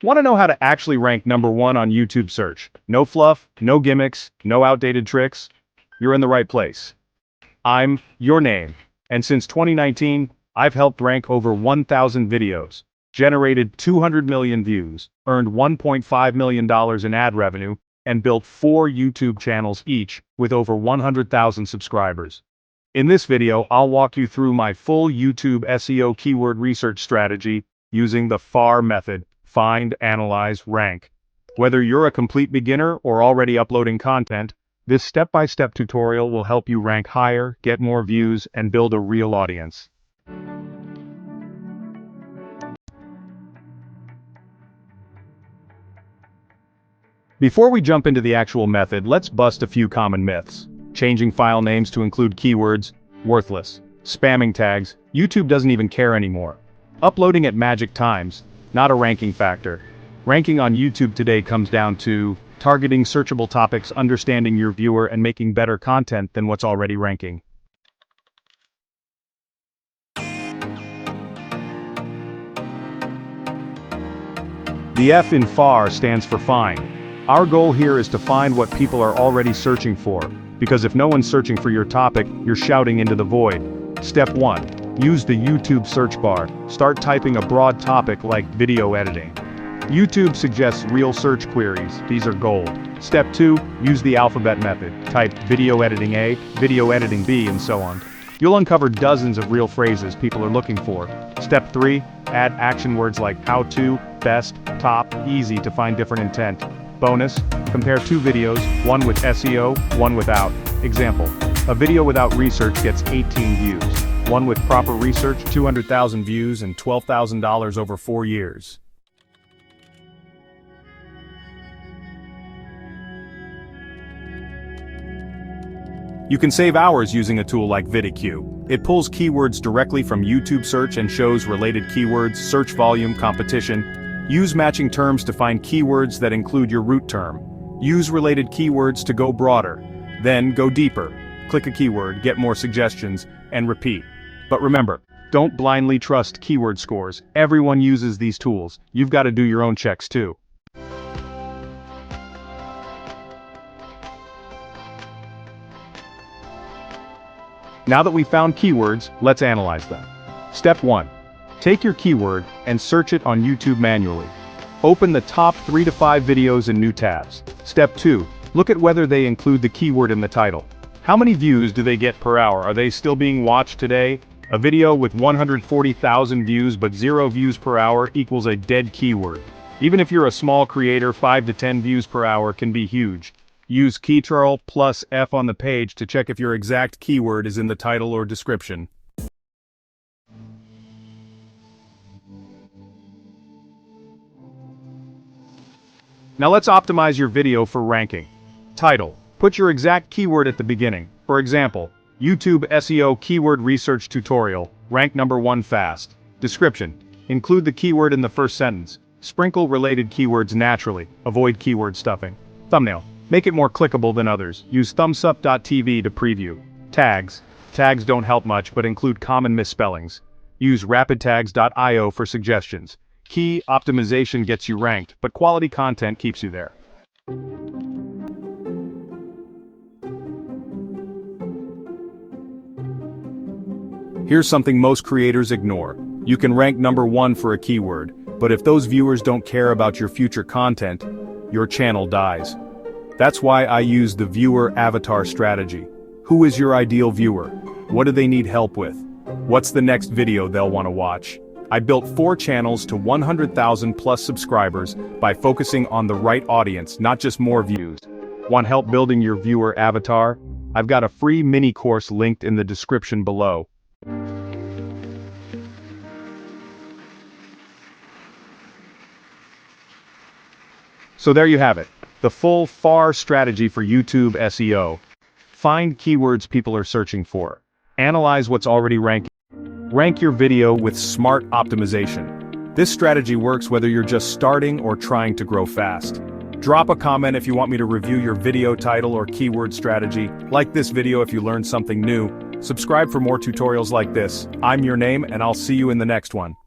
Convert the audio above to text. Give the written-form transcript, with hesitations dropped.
Want to know how to actually rank #1 on YouTube search? No fluff, no gimmicks, no outdated tricks? You're in the right place. I'm your name, and since 2019, I've helped rank over 1,000 videos, generated 200 million views, earned $1.5 million in ad revenue, and built 4 YouTube channels each with over 100,000 subscribers. In this video, I'll walk you through my full YouTube SEO keyword research strategy using the FAR method: find, analyze, rank. Whether you're a complete beginner or already uploading content, this step-by-step tutorial will help you rank higher, get more views, and build a real audience. Before we jump into the actual method, let's bust a few common myths. Changing file names to include keywords, worthless. Spamming tags, YouTube doesn't even care anymore. Uploading at magic times, not a ranking factor. Ranking on YouTube today comes down to targeting searchable topics, understanding your viewer, and making better content than what's already ranking. The F in FAR stands for find. Our goal here is to find what people are already searching for, because if no one's searching for your topic, you're shouting into the void. Step 1. Use the YouTube search bar. Start typing a broad topic like video editing. YouTube suggests real search queries. These are gold. Step 2. Use the alphabet method. Type video editing A, video editing B, and so on. You'll uncover dozens of real phrases people are looking for. Step 3. Add action words like how to, best, top, easy to find different intent. Bonus, compare 2 videos, one with SEO, one without. Example, a video without research gets 18 views. One with proper research, 200,000 views and $12,000 over 4 years. You can save hours using a tool like VidiQ. It pulls keywords directly from YouTube search and shows related keywords, search volume, competition. Use matching terms to find keywords that include your root term. Use related keywords to go broader. Then go deeper. Click a keyword, get more suggestions, and repeat. But remember, don't blindly trust keyword scores. Everyone uses these tools. You've got to do your own checks too. Now that we've found keywords, let's analyze them. Step 1. Take your keyword and search it on YouTube manually. Open the top 3 to 5 videos in new tabs. Step 2. Look at whether they include the keyword in the title. How many views do they get per hour? Are they still being watched today? A video with 140,000 views but 0 views per hour equals a dead keyword. Even if you're a small creator, 5 to 10 views per hour can be huge. Use Ctrl plus F on the page to check if your exact keyword is in the title or description. Now let's optimize your video for ranking. Title. Put your exact keyword at the beginning. For example, YouTube SEO keyword research tutorial, rank #1 fast. Description. Include the keyword in the first sentence. Sprinkle related keywords naturally. Avoid keyword stuffing. Thumbnail. Make it more clickable than others. Use thumbsup.tv to preview. Tags. Tags don't help much but include common misspellings. Use rapidtags.io for suggestions. Key optimization gets you ranked, but quality content keeps you there. Here's something most creators ignore. You can rank #1 for a keyword, but if those viewers don't care about your future content, your channel dies. That's why I use the viewer avatar strategy. Who is your ideal viewer? What do they need help with? What's the next video they'll want to watch? I built 4 channels to 100,000 plus subscribers by focusing on the right audience, not just more views. Want help building your viewer avatar? I've got a free mini course linked in the description below. So there you have it, the full FAR strategy for YouTube SEO. Find keywords people are searching for. Analyze what's already ranking. Rank your video with smart optimization. This strategy works whether you're just starting or trying to grow fast. Drop a comment if you want me to review your video title or keyword strategy. Like this video if you learned something new. Subscribe for more tutorials like this. I'm your name and I'll see you in the next one.